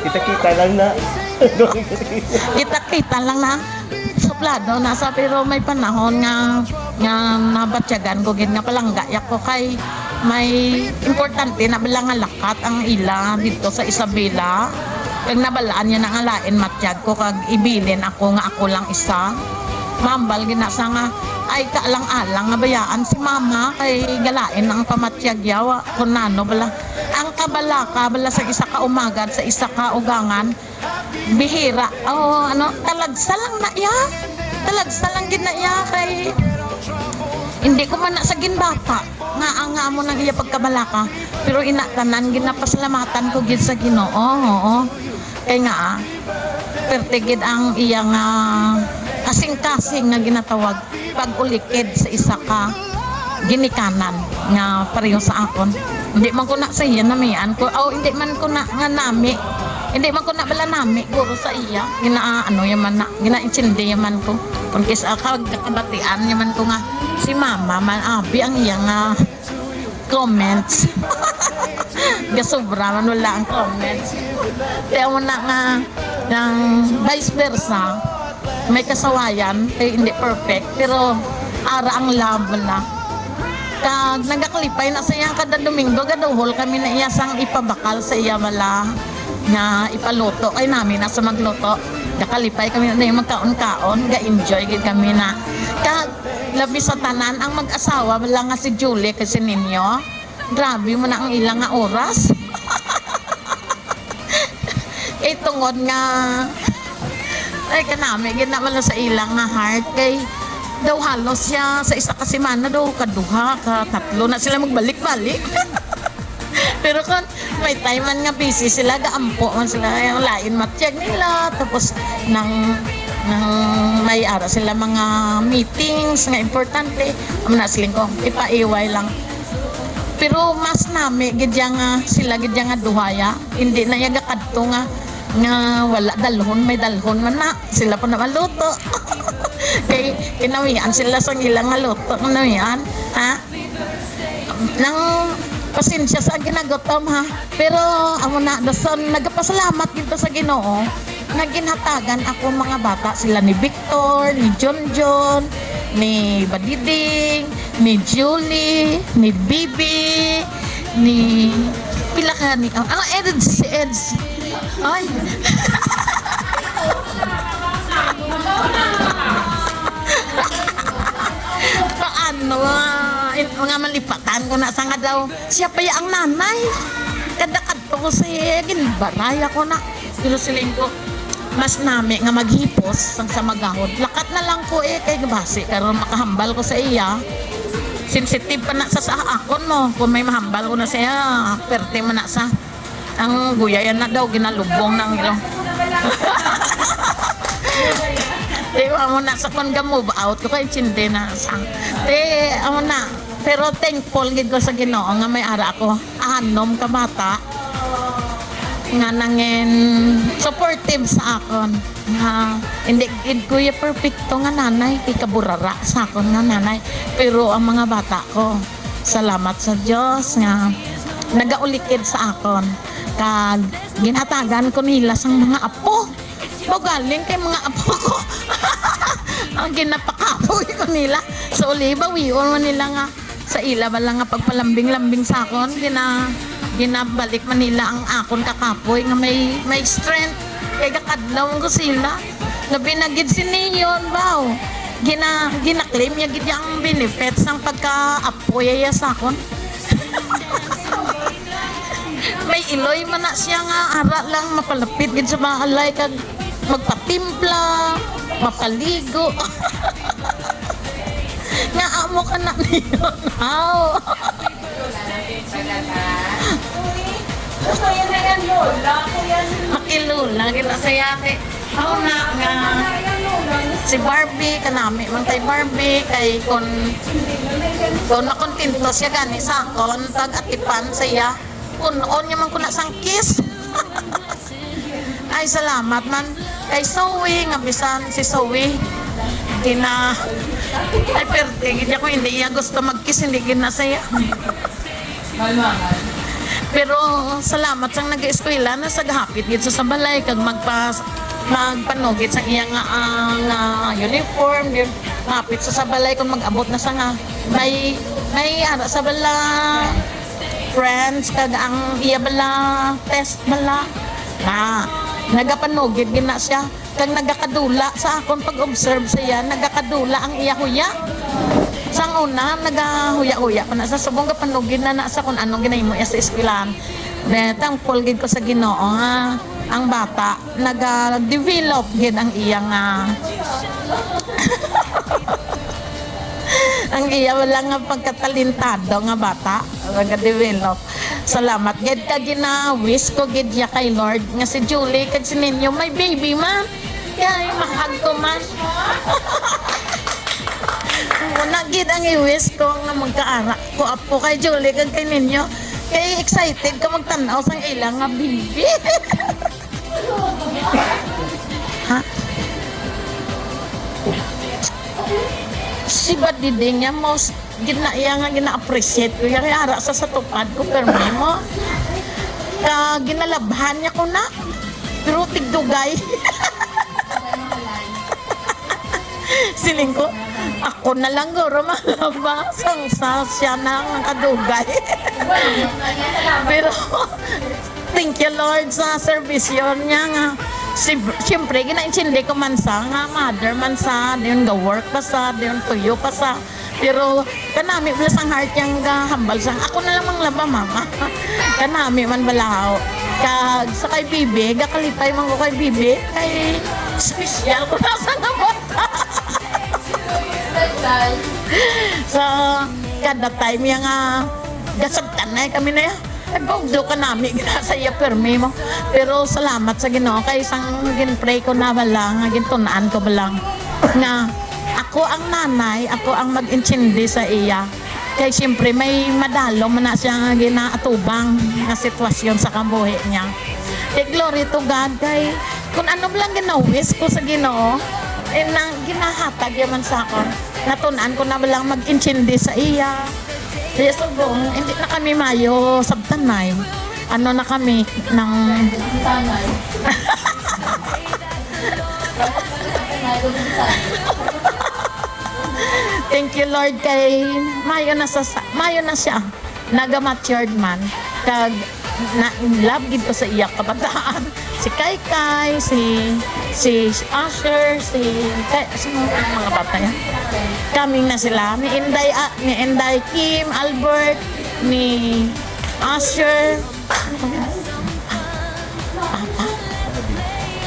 Kita-kita lang na. kita lang na suplado na sa pero may panahon nga nabatyagan ko gid nga palangga ko kay may importante na bala nga lakat ang ila dito sa Isabela. Kag nabalaan niya nang alain matyag ko kag ibilin ako nga ako lang isa. Mambal ginasa nga ay kaalang-alang nga bayaan si mama kay galain ang pamatyag yawa kun nano bala. Ang kabalaka bala sa isa ka umagad sa isa ka ugangan bihira. Talagsa lang na iya. Talagsa lang gid na iya kay hindi ko man na sa ginbata nga mo nang iya pagkabalaka pero inatanan ginapasalamatan ko gid sa Ginoo. Oo. Kay nga pertigid ang iya nga kasing-kasing nga ginatawag pag-ulikid sa isa ka ginikanan nga pareho sa akon. Hindi man ko na sa iya namian ko hindi man ko na nga nami. Hindi man ko na bala nami guro sa iya. Yaman na gina-intindi yaman ko. Kung kisa kabatian yaman ko nga si mama man abi ang iya nga comments. Gasobra man wala ang comments. Kaya mo na nga ng vice versa may kasawayan kay hindi perfect pero ara ang love na. Kag nagaklipay na sa iya kada Domingo gaduhol kami na iya sang ipabakal sa iya wala nga ipaluto kay namin na sa magluto. Nakalipay kami na yung magkaon-kaon, ga-enjoy gid kami na. Kag labi sa tanan ang mag-asawa wala nga si Julie kasi ninyo. Grabe mo na ang ilang nga oras. Tungod nga ay kanami gid na wala sa ilang nga heart kay daw halos siya sa isa ka semana daw kaduha ka tatlo na sila magbalik-balik. Pero kung may time man nga busy sila, gaampo man sila, yung lain matyag nila, tapos nang may ara sila mga meetings nga importante, siling ko, ipaiway lang. Pero mas nami, gidya nga sila, gidya nga duhaya, hindi na yaga kadto nga wala dalhon, may dalhon man na, sila po na maluto. Kay kinawian sila sa ilang nga luto, kinawian, nang pasensya sa ginagutom pero amo na dason nagapasalamat gid sa Ginoo naginhatagan ako mga bata sila ni Victor, ni John, ni Badiding, ni Julie, ni Bibi, ni pila ka ni Eds ay paano mga malipatan ko na sa nga daw siya pa ang nanay kadakadto ko siya ginbaraya ko na pero siling ko mas nami nga maghipos sang sa magahod lakat na lang ko kay basi karon makahambal ko sa iya sensitive pa na sa akon mo kung may mahambal ko na siya perte man na sa Ang guyayan na daw, ginalubong ng ilong. Amo na sa kon move out ko kay chinde na sa. Amo na. Pero thankful gid ko sa Ginoo nga may ara ako. Anom ka bata. Nga nangin supportive sa akon. Nga hindi gid ko ya perfecto nga nanay, ikaburara sa akon nga nanay. Pero ang mga bata ko, salamat sa Dios nga nagaulikid sa akon. Kag ginhatagan ko nila sang mga apo. Galing kay mga apo ko. Ang ginapakapoy ko nila. So uliba, wiyon mo nila nga sa ila ba lang nga pagpalambing-lambing sa akon. Ginabalik man nila ang akon kakapoy nga may strength. Kaya kakadlaw ko sila. Nabinagid si Neon, wow. Gina-claim niya gid ang benefits ng pagka-apoy ay sa akon. May iloy man na siya nga ara lang mapalapit gid sa balay kag magpatimpla, mapaligo. Nga amo ka na niyon. How? Makilula, kita sayate. Ako na nga si Barbie, kanami man kay Barbie, kay kung nakontinto siya gani sa akon, tag-atipan siya. Kunon niya man kuna sang kiss. Ay salamat man kay Zoe nga bisan si Zoe ay perte gid ako hindi iya gusto mag-kiss hindi gid na saya. Pero salamat sang nag-eskwela na sa gahapit gid sa balay kag magpanugit sa iya nga uniform gid hapit sa balay kung mag-abot na sa nga may ara sa bala friends kag ang iya bala test bala na nagapanugid gina siya kag nagakadula sa akon pag-observe siya nagakadula ang iya huya sang una nagahuya-huya pa na sa subong kapanugid na sa kung anong ginahimo iya sa eskwelahan thankful gid ko sa Ginoo nga ang bata naga-develop gid ang iya nga ang iya wala nga pagkatalentado nga bata naga-develop. Salamat gid ka gina-wish ko gid ya kay Lord nga si Julie kag si Ninyo may baby man. Kaya mahag ko man. Muna gid ang i-wish ko nga magkaara ko apo kay Julie kag kay Ninyo. Kay excited ka magtanaw sang ilang nga baby. Ha? Si Badiding niya most gina-appreciate ko yung ara sa tupad ko pero mo ginalabhan niya ko na pero tigdugay. Siling ko ako na lang guro malaba sang siya na kadugay. Pero thank you Lord sa servisyon niya nga siyempre gina-intindi ko man sa nga mother man sa diyon ga work pa sa diyon tuyo pa sa pero kanami wala sang heart yang hambal sang ako na lamang laba mama. Kanami man balahaw kag sa kay Bibi gakalipay man ko kay Bibi kay special ko na sa bata. So kada time yang gasabtan na kami na bawdo ka namin ginasaya permi mo pero salamat sa Ginoo kay isang ginpray ko na bala nga gintunaan ko balang nga ako ang nanay, ako ang mag-intindi sa iya. Kaya siyempre may madalo man na siya nga ginaatubang na sitwasyon sa kabuhi niya. Kaya glory to God kay kung ano lang ginawis ko sa Ginoo, ginahatag yaman sa akon. Natunan ko na balang mag-intindi sa iya. Kaya subong, hindi na kami mayo sabtanay. Ano na kami ng tanay. Thank you Lord kay mayo na siya naga-matured man kag na in love gid ko sa iya kabataan si Kai si Asher si mga bata yan kaming na sila ni Inday Kim Albert ni Asher Papa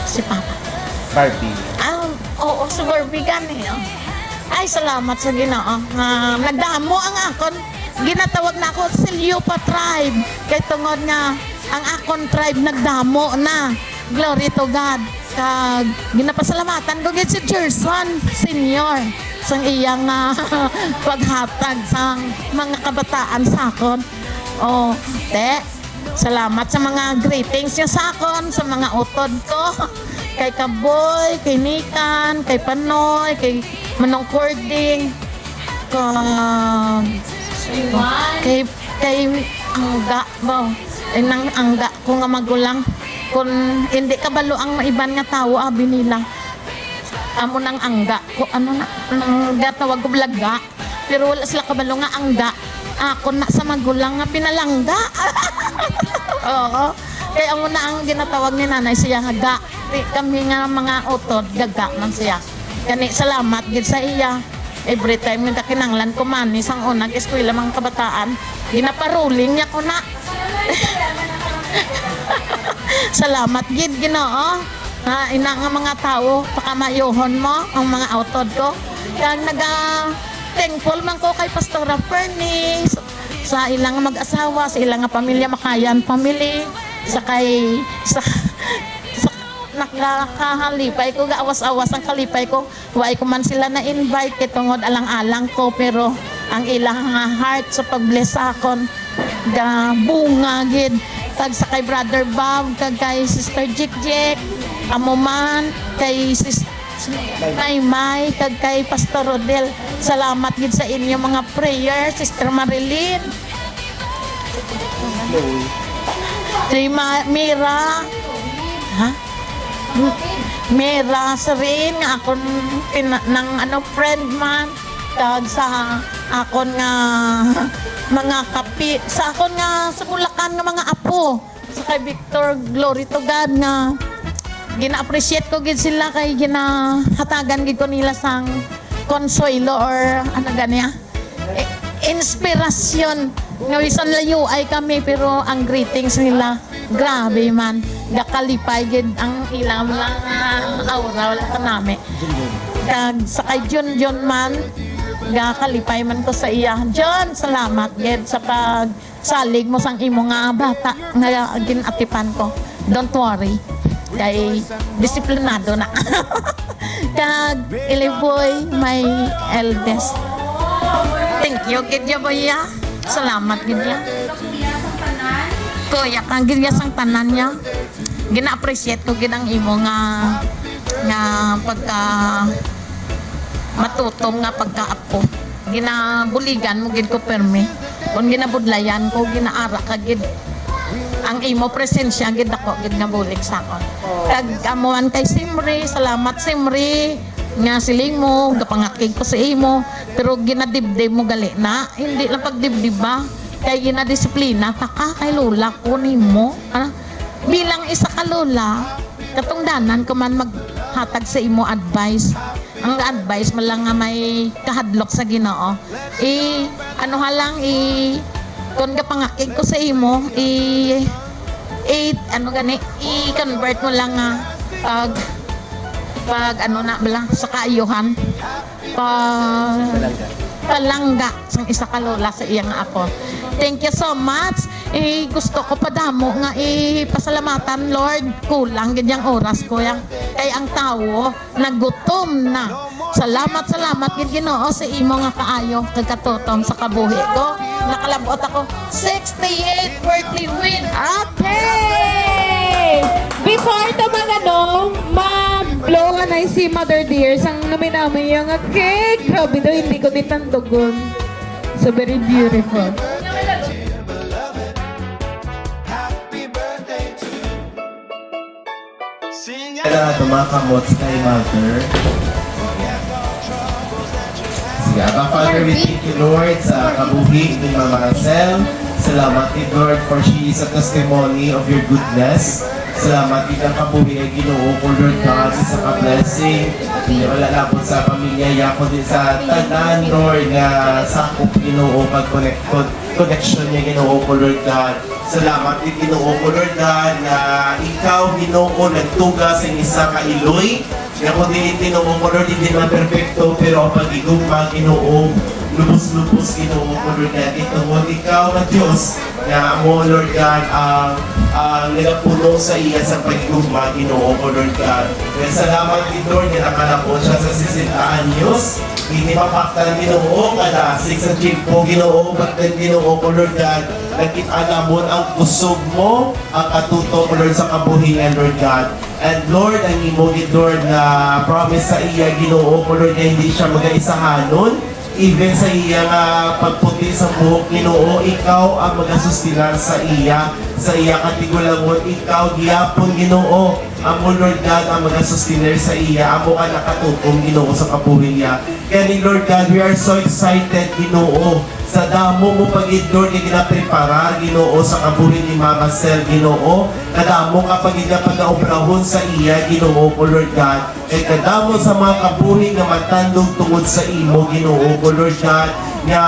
si Papa Barbie oo si Barbie gani ay salamat sa Ginoo nagdamo ang akon ginatawag na ako Silyopa tribe kay tungod nga ang akon tribe nagdamo na. Glory to God. Kag ginapasalamatan ko gid si Gerson Senior sang iyang paghatag sang mga kabataan sa akon. Oh, te, salamat sa mga greetings niya sa akon, sa mga utod ko. Kay Kaboy, kay Nikan, kay Panoy, kay Manong Cording, kay Angga ba? Nang Angga ko nga magulang. Kung hindi kabalo ang maiban nga tao, abi nila. Amo nang Angga. Ko ano na, nang gatawag ko blaga. Pero wala sila kabalo nga Angga. Ako na sa magulang nga pinalangga. Oo. Kaya amo na ang ginatawag ni nanay siya nga ga. Kami nga mga utod, gaga man siya. Kani salamat gid sa iya. Every time nga kinanglan ko man isang unang eskwela mga kabataan, ginaparuling niya ko na. Salamat gid Ginoo. Ina nga mga tao pakamayohon mo ang mga utod ko. Kaya thankful man ko kay Pastora Fernie sa ilang mag-asawa, sa ilang pamilya Makayan family, sa nakakalipay ko, gaawas-awas ang kalipay ko. Huwag ko man sila na-invite kay tungod alang-alang ko, pero ang ilang heart sa pag-bless akon, bunga gid. Tag sa kay Brother Bob, kag kay Sister Jik, amo man, kay May, kag kay Pastor Rodel. Salamat gid sa inyo mga prayer, Sister Marilyn. Si Mira. Ha? Mira Sarin nga akon nang friend man tag sa akon nga mga kapi sa akon nga sa Bulacan nga mga apo sa kay Victor, glory to God nga gina-appreciate ko gid sila kay ginahatagan gid ko nila sang consuelo or ano ganiya inspirasyon nga bisan layo ay kami pero ang greetings nila grabe man gakalipay gid ang ilang aura wala ka nami kag sa kay John man gakalipay man ko sa iya. John, salamat gid sa pagsalig mo sang imo nga bata nga ginatipan ko. Don't worry kay disiplinado na. Kag Iliboy my eldest, thank you gid ya boya. Salamat gid ya kuya kang gid ya sang tanan niya. Gina-appreciate ko gid ang imo nga pagka matutom nga pagkaapo. Ginabuligan mo gid ko permi. Kung ginabudlayan ko ginaara ka gid ang imo presensya gid ako gid nga bulig sa akon. Kag amuan kay Simri, salamat Simri nga siling mo gapangakig ko sa imo pero ginadibdib mo gali na hindi lang pagdibdib ba kay ginadisiplina ta ka kay lola ko nimo bilang isa ka lola katungdanan ko man maghatag sa imo advice. Ang advice mo lang nga may kahadlok sa Ginoo. Ano halang kung gapangakig ko sa imo i-convert mo lang nga pag ano na bala sa kaayuhan palangga sang isa ka lola sa iyang apo. Thank you so much. Gusto ko padamo nga pasalamatan Lord. Kulang gid yang oras ko yang kay ang tawo nagutom na. Salamat gid Ginoo sa imo nga kaayo kag katutom sa kabuhi ko. Nakalabot ako 68 birthday win. Okay! Before ito ma-blow nga na si Mother Dear sang namin yung cake. Grabe daw, hindi ko nitandugon. So very beautiful. Kailangan tumakamot kay Mother. Sige, Abba Father, we thank you, Lord, sa kabuhi ni Mama Marcel. Salamat din, Lord, for she is a testimony of your goodness. Salamat din ang kabuhi ay Ginoo ko, Lord God, sa ka-blessing. Wala na po sa pamilya, yako din sa tanan, Lord, nga sakop Ginoo, pag-connection niya Ginoo ko, Lord God. Salamat din Ginoo ko, Lord God, na ikaw Ginoo nagtuga sa isa ka iloy. Nga kung din Ginoo ko, Lord, hindi man perfecto, pero ang pag-igugma Ginoo lubos-lubos Ginoo ko Lord God. Itungod ikaw na Diyos nga mo Lord God ang nagapuno sa iya sa pagigugma Ginoo ko Lord God. Kaya salamat Lord nga nakalapon siya sa 60 anyos. Hindi mapaktan Ginoo kada sa Jimpo Ginoo baktan Ginoo ko Lord God. Nakita mo ang kusog mo ang katuto ko Lord sa kabuhingan Lord God. And Lord, ang imogit Lord na promise sa iya Ginoo ko Lord na hindi siya mag-aisahanon. Even sa iya nga pagputi sa buhok Ginoo, ikaw ang magasustinar sa iya katigulangon, ikaw giyapon Ginoo. Amo Lord God ang magasustinar sa iya, amo ka nakatutom Ginoo sa kabuhi niya. Kaya ni Lord God, we are so excited Ginoo sa damo mo pagid Lord nga ginaprepara Ginoo sa kabuhi ni Mama Sel Ginoo. Kadamo ka pagid nga pag-obrahon sa iya Ginoo ko Lord God. Kay kadamo sa mga kabuhi nga matandog tungod sa imo Ginoo ko Lord God nga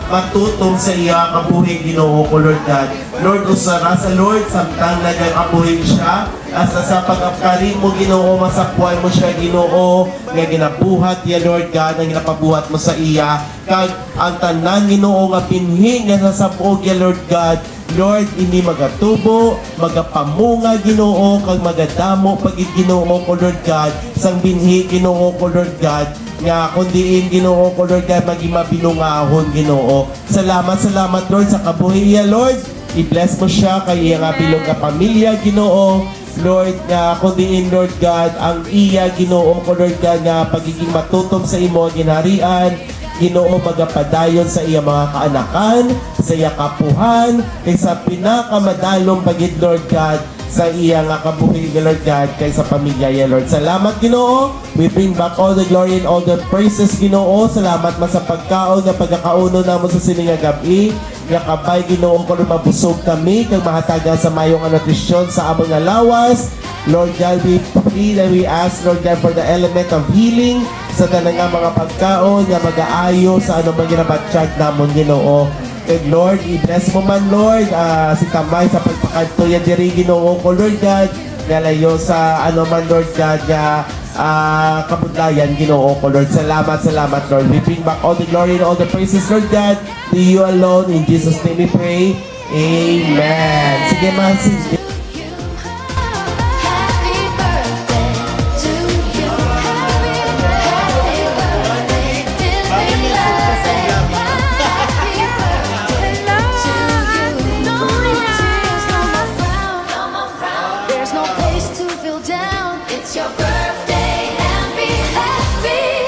matutom sa iya kabuhi Ginoo ko Lord God. Lord usara sa Lord samtang nagakabuhi siya asa sa pag-apkari mo Ginoo masapuan mo siya Ginoo nga ginabuhat ya Lord God ang ginapabuhat mo sa iya kag ang tanan Ginoo nga binhi nga nasabog ya Lord God. Lord, ini magatubo, magapamunga Ginoo kag magadamo pagid Ginoo ko Lord God sang binhi Ginoo ko Lord God nga kundiin Ginoo ko Lord God magimabinungahon Ginoo. Salamat Lord sa kabuhi ya Lord. I-bless mo siya kay iya nga bilog nga pamilya Ginoo. Lord, nga kundiin Lord God ang iya Ginoo ko Lord God nga pagiging matutom sa imo ginharian. Ginoo magapadayon sa iya mga kaanakan, sa iya kapuhan, kay sa pinakamadalong pagid Lord God sa iya nga kabuhi Lord God kay sa pamilya ya Lord. Salamat Ginoo. We bring back all the glory and all the praises Ginoo. Salamat man sa pagkaon nga pagkakauno namo sa sining nga gabi. Nga kabay Ginoo ko mabusog kami kag mahatagan sa mayong nutrisyon sa among nga lawas. Lord God, we pray and we ask Lord God for the element of healing sa tanang nga mga pagkaon nga mag-aayo sa anumang ginabatsyag namon Ginoo. And Lord, i-bless mo man Lord si Tamay sa pagpakanto yan diri Ginoo ko Lord God galayo sa anuman Lord God nga kabudlayan Ginoo ko Lord. Salamat Lord. We bring back all the glory and all the praises Lord God to you alone. In Jesus' name we pray. Amen. Sige man sige. There's no place to feel down. It's your birthday and be happy.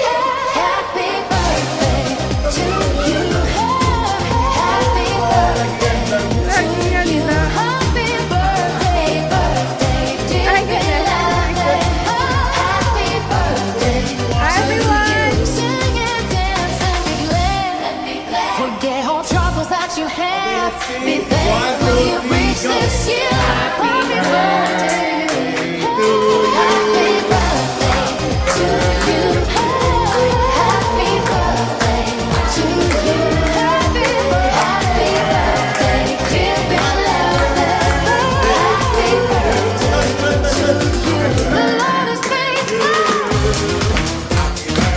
Happy birthday to you. Happy birthday to you. Happy birthday, dear beloved. Happy birthday to you. Sing and dance and be glad. Forget all troubles that you have. Be thankful you've reached this year. Happy birthday. Happy birthday to you. Happy birthday to you. Happy birthday, dear beloved. Happy birthday to you. The Lord is faithful.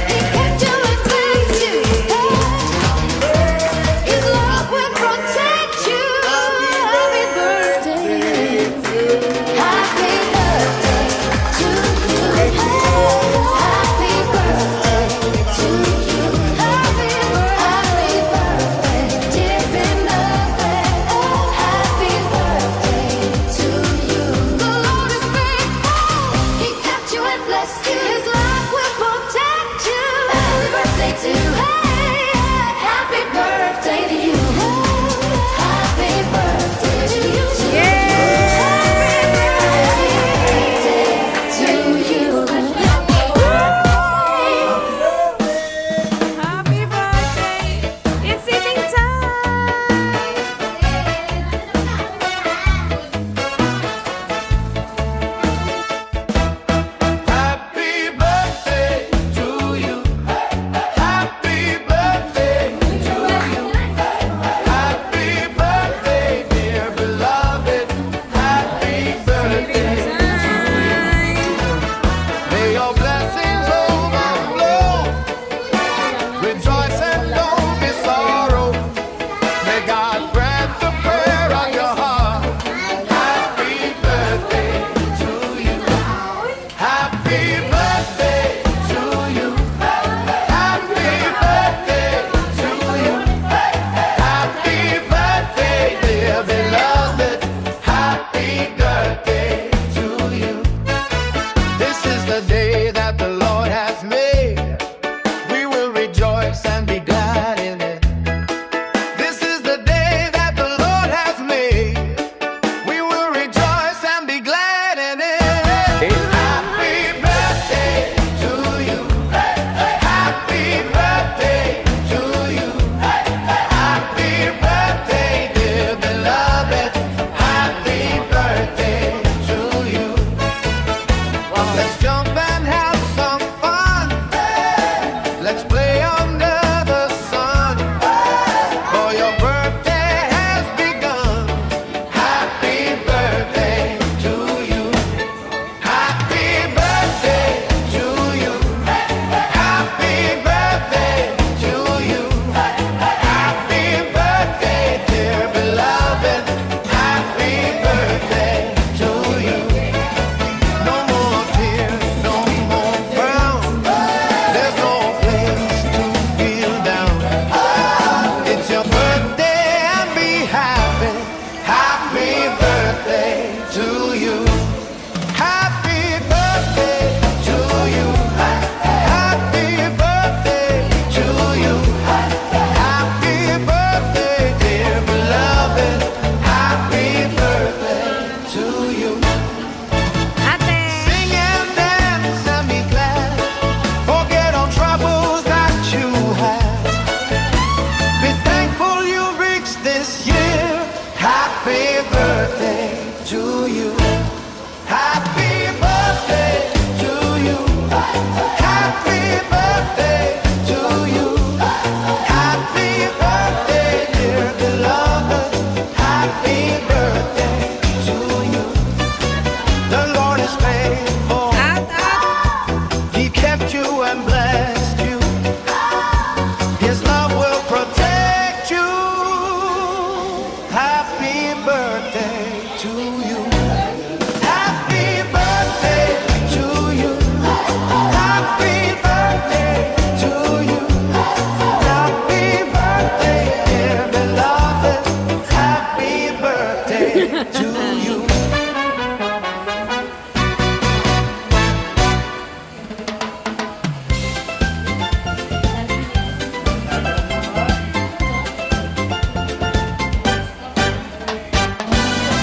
He kept you and blessed you. His love will protect you. Happy birthday. Happy birthday to you. Happy birthday to you. Happy birthday, dear beloved. Happy birthday to you. The Lord is faithful. He kept you and blessed you. His love will protect you. Happy birthday to you. Happy birthday to you. Happy birthday to you. Happy birthday! It's eating time! Happy birthday to you. Happy kept you and blessed you. His love will protect you. Happy birthday to you. Happy birthday to you. Happy birthday to you. Happy birthday, dear beloved. Happy birthday to you.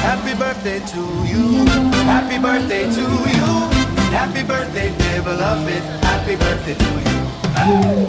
Happy birthday to you. Happy birthday to you. Happy birthday, dear beloved. Happy birthday to you.